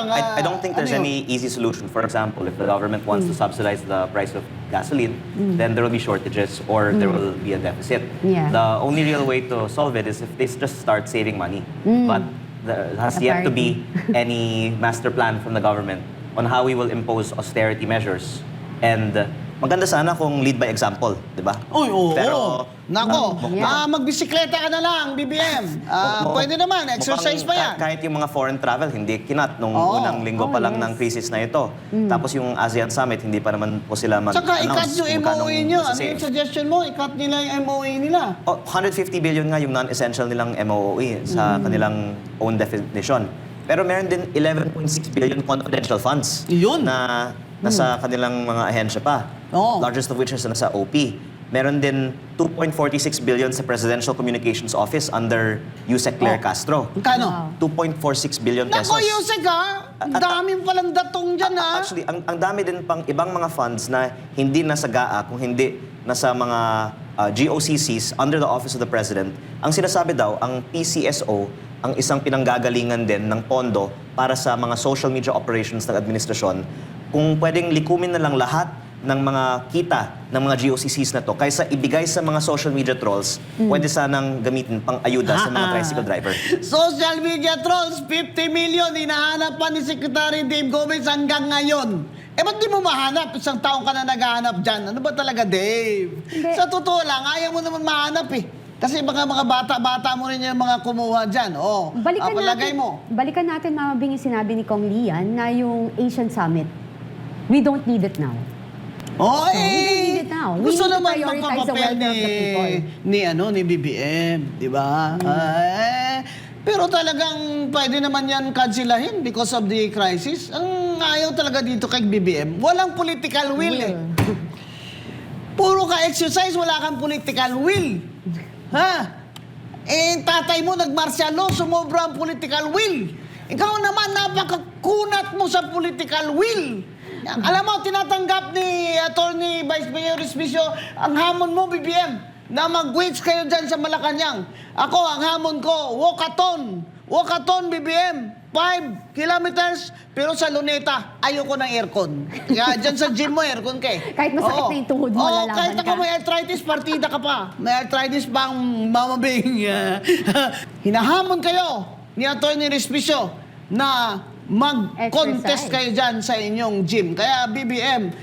utang. I don't think there's any easy solution. For example, if the government wants to subsidize the price of gasoline, then there will be shortages or there will be a deficit. Yeah. The only real way to solve it is if they just start saving money. But there has yet to be any master plan from the government on how we will impose austerity measures. And maganda sana kung lead by example, di ba? Uy, oo. Pero, Nako, Yeah. magbisikleta ka na lang, BBM. Pwede naman, exercise pa yan. Kahit yung mga foreign travel, hindi kinat nung Oo. unang linggo pa lang ng crisis na ito. Tapos yung ASEAN Summit, hindi pa naman po sila Saka ikat yung kung magkano MOE nyo. Ano masasave. yung suggestion mo? Ikat nila yung MOE nila. 150 billion nga yung non-essential nilang MOE sa kanilang own definition. Pero meron din 11.6 billion confidential funds Yun. na nasa kanilang mga ahensya pa. Oo. Largest of which is nasa OP. Meron din 2.46 billion sa Presidential Communications Office under Yusek Claire Castro. Kano? 2.46 billion pesos. Nako, Yusek ha? Daming palang datong dyan ha? Actually, ang dami din pang ibang mga funds na hindi nasa GAA, kung hindi nasa mga GOCCs under the Office of the President. Ang sinasabi daw, ang PCSO, ang isang pinanggagalingan din ng pondo para sa mga social media operations ng administrasyon, kung pwedeng likumin na lang lahat ng mga kita ng mga GOCCs na to, kaysa ibigay sa mga social media trolls, pwede sanang gamitin pang ayuda sa mga tricycle driver. Social media trolls, 50 million, hinahanap pa ni Secretary Dave Gomez hanggang ngayon. Ba't di mo mahanap? Isang taong ka na naghahanap dyan. Ano ba talaga, Dave? Hindi. Sa totoo lang, ayaw mo naman mahanap eh. Kasi mga bata-bata mo rin yung mga kumuha dyan. Palagay mo. Balikan natin, Mama Bing, yung sinabi ni Kong Lian na yung Asian Summit, we don't need it now. We don't need it now. We gusto need to naman prioritize the magpapapel welfare of the people. ni BBM, di ba? Pero talagang pwede naman yan kansilahin because of the crisis. Ang ayaw talaga dito kay BBM, walang political will eh. Puro ka exercise, wala kang political will. Ha? Tatay mo nag-martial law, sumobra ang political will. Ikaw naman, napakakunat mo sa political will. Alam mo, tinatanggap ni Attorney Vice Mayor Respicio ang hamon mo, BBM, na mag-wage kayo dyan sa Malacanang. Ako, ang hamon ko, Walkathon, BBM, 5 kilometers, pero sa Luneta, ayoko ng aircon. Kaya dyan sa gym mo, aircon ka eh. Kahit masakit na yung tuhod mo, lalaban kahit ka. ako may arthritis, partida ka pa. May arthritis pa ang Mama Bing. Hinahamon kayo ni Atty. Respicio na mag-contest Exercise. kayo dyan sa inyong gym. Kaya BBM,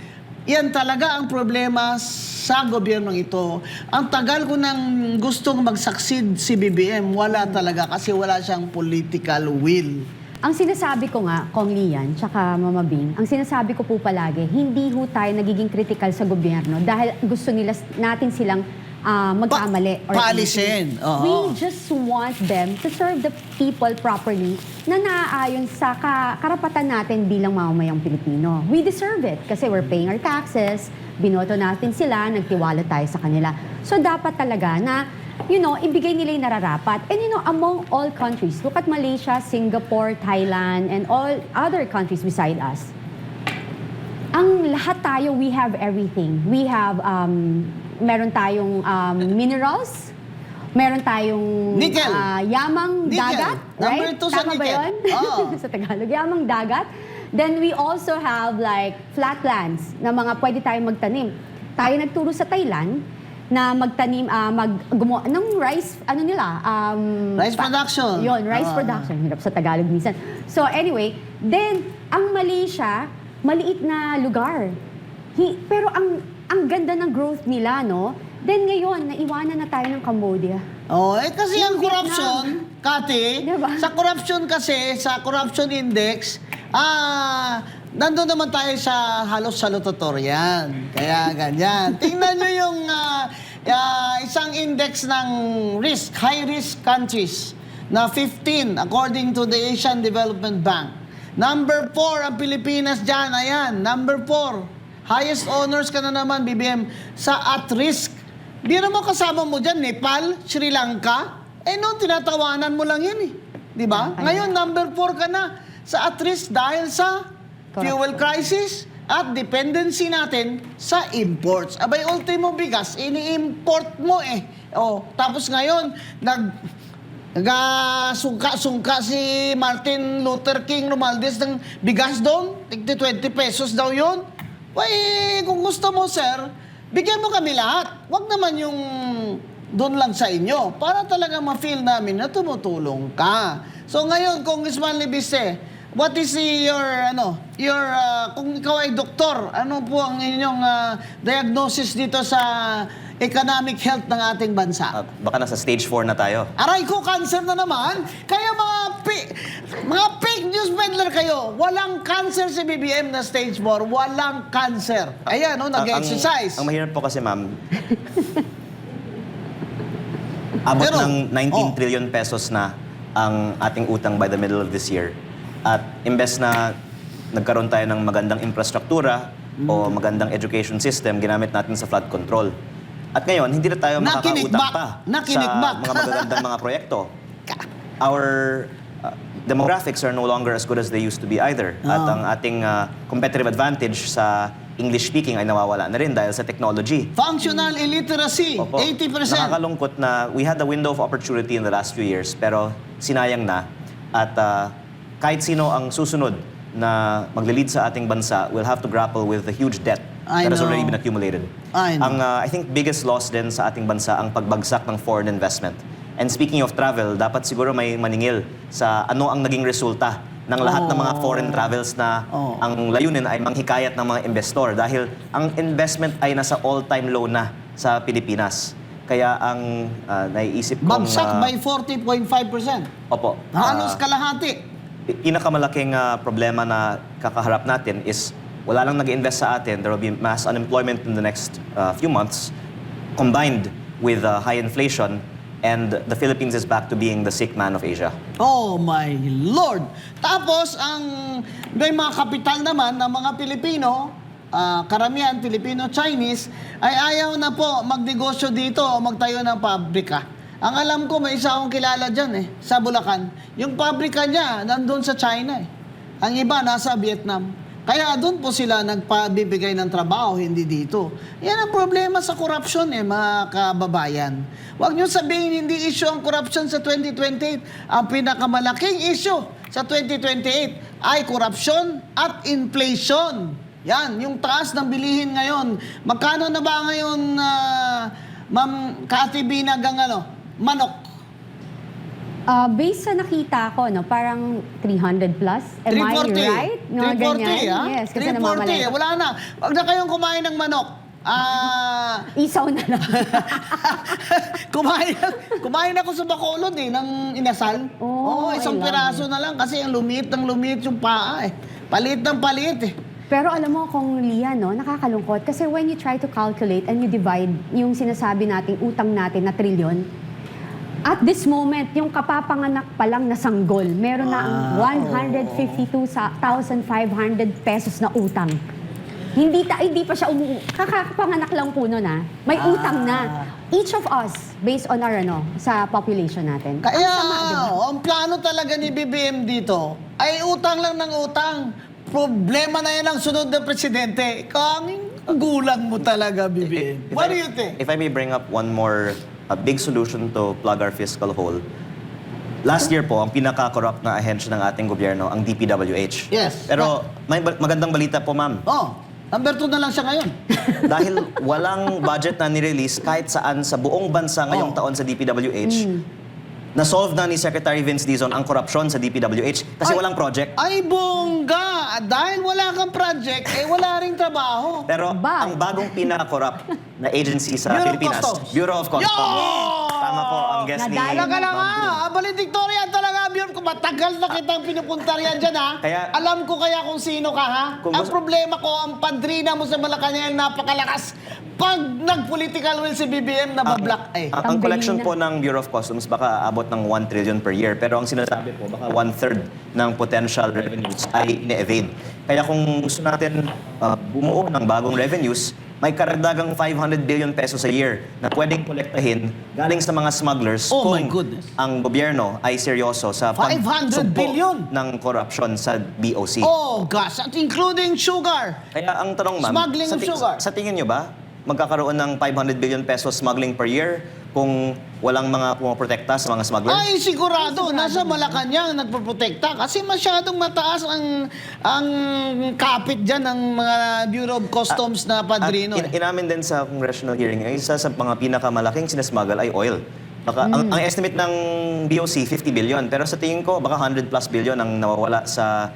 yan talaga ang problema sa gobyernong ito. Ang tagal ko nang gustong mag-succeed si BBM, wala talaga kasi wala siyang political will. Ang sinasabi ko nga, Kong Lian, tsaka Mama Bing, ang sinasabi ko po palagi, hindi ho tayo nagiging critical sa gobyerno dahil gusto natin silang magkamali. Paalisin. We just want them to serve the people properly na naaayon sa karapatan natin bilang mamamayang Pilipino. We deserve it kasi we're paying our taxes, binoto natin sila, nagtiwala tayo sa kanila. So dapat talaga na ibigay nila yung nararapat. And among all countries, look at Malaysia, Singapore, Thailand, and all other countries beside us. Ang lahat tayo, we have everything. We have, meron tayong minerals, meron tayong Nickel. Yamang Nickel. dagat, Number right? 2 sa Tama ba nickel. yun? Oo. Sa Tagalog, yamang dagat. Then we also have like flatlands na mga pwede tayong magtanim. Tayo nagturo sa Thailand na magtanim, gumawa ng rice, Rice production. Yun, rice production. Hirap sa Tagalog minsan. So anyway, then, ang Malaysia, maliit na lugar. Pero ang ganda ng growth nila, no? Then ngayon, naiwanan na tayo ng Cambodia. Kasi ang corruption, Kati, Diba? sa corruption kasi, sa corruption index, nandun naman tayo sa halos salutatorian. Kaya ganyan. Tingnan nyo yung isang index ng risk, high-risk countries na 15 according to the Asian Development Bank. Number 4 ang Pilipinas dyan. Ayan, number 4. Highest honors ka na naman, BBM, sa at-risk. Di naman kasama mo dyan, Nepal, Sri Lanka. Noon, tinatawanan mo lang yan eh. Di ba? Ngayon, number 4 ka na sa at-risk dahil sa fuel crisis at dependency natin sa imports. Abay, ultimo bigas, ini-import mo eh. Tapos ngayon, Nagasungka-sungka si Martin Luther King Romualdez ng bigas doon. Tigti 20 pesos daw yun. Why, kung gusto mo, sir, bigyan mo kami lahat. Huwag naman yung doon lang sa inyo. Para talaga ma-feel namin na tumutulong ka. So ngayon, Congressman Libiste, what is kung ikaw ay doktor, ano po ang inyong diagnosis dito sa economic health ng ating bansa? Baka nasa stage 4 na tayo. Aray ko, cancer na naman. Kaya mga fake news peddler kayo. Walang cancer si BBM na stage 4. Walang cancer. Ayan, nag-exercise. Ang mahirap po kasi, ma'am, abot Pero, ng 19 trillion pesos na ang ating utang by the middle of this year. At imbes na nagkaroon tayo ng magandang infrastruktura o magandang education system, ginamit natin sa flood control. At ngayon, hindi na tayo makakautang pa Nakinikbak. sa mga magagandang mga proyekto. Our demographics are no longer as good as they used to be either. At ang ating competitive advantage sa English speaking ay nawawala na rin dahil sa technology. Functional illiteracy, Opo. 80%. Nakakalungkot na we had a window of opportunity in the last few years pero sinayang na. At kahit sino ang susunod na magle-lead sa ating bansa will have to grapple with the huge debt I that has know. already been accumulated. I know. Ang I think biggest loss din sa ating bansa ang pagbagsak ng foreign investment. And speaking of travel, dapat siguro may maningil sa ano ang naging resulta ng lahat ng mga foreign travels na ang layunin ay manghikayat ng mga investor dahil ang investment ay nasa all-time low na sa Pilipinas. Kaya ang naiisip kong... Bagsak by 40.5%. Opo. Halos kalahati. Pinakamalaking problema na kakaharap natin is wala lang nag-invest sa atin. There will be mass unemployment in the next few months combined with high inflation and the Philippines is back to being the sick man of Asia. Oh my Lord! Tapos, may mga kapital naman ng mga Pilipino, karamihan Filipino-Chinese, ay ayaw na po magnegosyo dito o magtayo ng pabrika. Ang alam ko, may isa akong kilala dyan sa Bulacan. Yung pabrika niya, nandun sa China Ang iba, nasa Vietnam. Kaya doon po sila nagpabibigay ng trabaho, hindi dito. Yan ang problema sa korupsyon mga kababayan. Huwag niyo sabihin hindi issue ang korupsyon sa 2028. Ang pinakamalaking issue sa 2028 ay korupsyon at inflation. Yan, yung taas ng bilihin ngayon. Magkano na ba ngayon, Ma'am Cathy Binag, ang manok? Based sa nakita ko, parang 300 plus. Am I 340. right? 340, Yes, kasi 340. namamalay. Wala na. Huwag na kayong kumain ng manok. Isaw na lang. kumain ako sa Bacolod ng inasal. Oh, Isang I love piraso na lang kasi ang lumit yung paa Palit ng palit Pero alam mo kung Lia, nakakalungkot. Kasi when you try to calculate and you divide yung sinasabi nating utang natin na trilyon, at this moment, yung kapapanganak pa lang na sanggol, meron na ang 152,500 pesos na utang. Hindi pa siya kakapanganak lang po nun May utang na. Each of us, based on our sa population natin. Kaya, Ang sama, diba? ang plano talaga ni BBM dito ay utang lang ng utang. Problema na yan ang sunod na presidente. Kaming gulang mo talaga, BBM. What do you think? If I may bring up one more big solution to plug our fiscal hole. Last year po, ang pinaka-corrupt na ahensya ng ating gobyerno, ang DPWH. Yes. Pero may magandang balita po, ma'am. Number 2 na lang siya ngayon. Dahil walang budget na nirelease kahit saan sa buong bansa ngayong taon sa DPWH, na-solve na ni Secretary Vince Dizon ang korupsyon sa DPWH kasi walang project. Ay, bongga! Dahil wala kang project, wala ring trabaho. Pero ang bagong pinaka-corrupt na agency sa Bureau of Pilipinas, Customs. Bureau of Customs. Yo! Tama po ang guest ni Nadali Talaga lang Ma'am Brun. Valedictorian talaga, Bjorn. Kung matagal na kitang pinupunta riyan dyan, alam ko kaya kung sino ka, Kung Ang gusto- problema ko, ang padrina mo sa Malacanang napakalakas. Pag nag-political will si BBM, nabablock Ang Tanggalin collection na. po ng Bureau of Customs baka abot ng 1 trillion per year. Pero ang sinasabi po, baka 1/3 ng potential revenues ay ine-evade. Kaya kung gusto natin bumuo ng bagong revenues, may karagdagang 500 billion pesos a year na pwedeng kolektahin galing sa mga smugglers Oh my kung goodness. ang gobyerno ay seryoso sa 500 pagsugpo billion? ng korupsyon sa BOC. Oh, gosh. At including sugar. Kaya ang tanong, ma'am, Smuggling of sugar. sa tingin nyo ba, magkakaroon ng 500 billion pesos smuggling per year kung walang mga pumoprotekta sa mga smuggler? Ay, sigurado. Nasa Malacanang nagpoprotekta kasi masyadong mataas ang kapit dyan ng mga Bureau of Customs na padrino. Inamin din sa congressional hearing, ay isa sa mga pinakamalaking sinasmuggle ay oil. Baka, ang estimate ng BOC, 50 billion. Pero sa tingin ko, baka 100 plus billion ang nawawala sa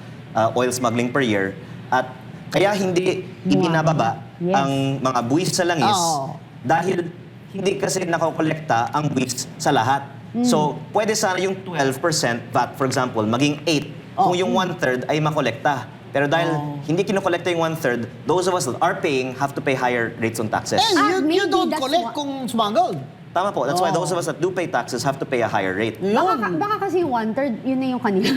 oil smuggling per year. At kaya hindi ibinababa Yes. ang mga buwis sa langis Oo. dahil hindi kasi nakokolekta ang buwis sa lahat. So, pwede sana yung 12% VAT, for example, maging 8 kung yung 1/3 ay makolekta. Pero dahil hindi kinokolekta yung 1/3, those of us that are paying have to pay higher rates on taxes. And maybe you don't that's collect kung smuggled. Tama po. That's why those of us that do pay taxes have to pay a higher rate. Baka kasi yung 1/3, yun na yung kanila.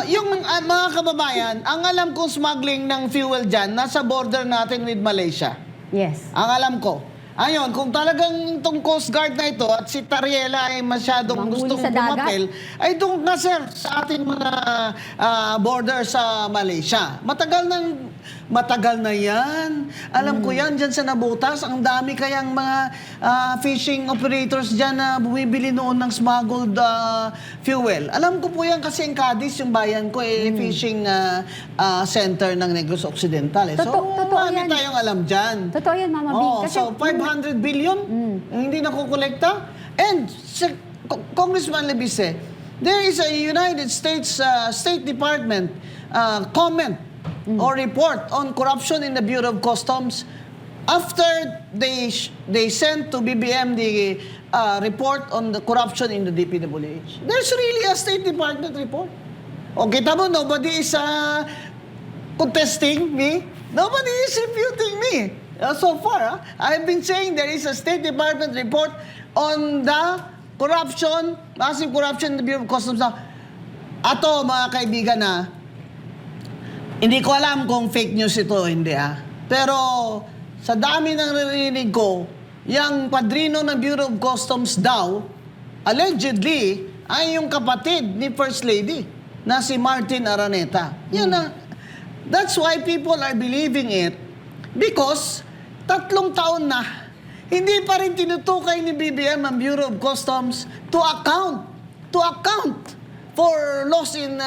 Yung mga kababayan, ang alam kong smuggling ng fuel dyan, nasa border natin with Malaysia. Yes. Ang alam ko. Ayun, kung talagang itong Coast Guard na ito at si Tariela ay masyadong Manghuli gustong sa dagat? pumapel, ay doon na sir sa ating mga border sa Malaysia. Matagal na yan. Alam ko yan, dyan sa Nabutas, ang dami kayang mga fishing operators dyan na bumibili noon ng smuggled fuel. Alam ko po yan kasi ang Cadiz, yung bayan ko, fishing center ng Negros Occidental. So, Totoo marami yan. tayong alam dyan. Totoo yan, Mama Bing. Oh, so 500 billion ang hindi nakukolekta. And Congressman Lebise, there is a United States State Department comment or report on corruption in the Bureau of Customs after they sent to BBM the report on the corruption in the DPWH. There's really a State Department report. Okay, tamo, nobody is contesting me. Nobody is refuting me. So far, I've been saying there is a State Department report on the corruption, massive corruption in the Bureau of Customs. Ato, mga kaibigan hindi ko alam kung fake news ito o hindi Pero sa dami ng narinig ko, yung padrino ng Bureau of Customs daw, allegedly, ay yung kapatid ni First Lady na si Martin Araneta. Yun that's why people are believing it because 3 taon na, hindi pa rin tinutukay ni BBM ang Bureau of Customs to account for loss in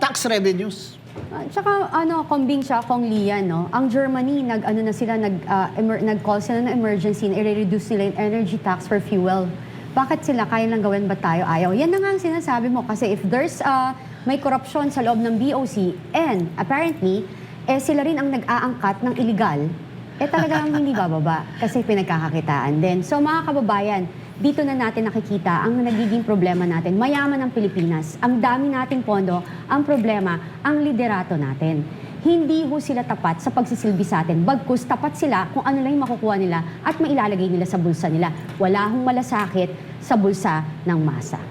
tax revenues. Tsaka kombing siya, Kong Lian, no? Ang Germany, nag-call sila ng emergency na i-reduce nila yung energy tax for fuel. Bakit sila? Kaya lang gawin ba tayo? Ayaw. Yan na nga ang sinasabi mo. Kasi if there's may korupsyon sa loob ng BOC and apparently, sila rin ang nag-aangkat ng illegal, talagang hindi bababa kasi pinagkakakitaan din. So mga kababayan, dito na natin nakikita ang nagiging problema natin. Mayaman ang Pilipinas. Ang dami nating pondo. Ang problema, ang liderato natin. Hindi ho sila tapat sa pagsisilbi sa atin. Bagkus tapat sila kung ano lang yung makukuha nila at mailalagay nila sa bulsa nila. Wala hong malasakit sa bulsa ng masa.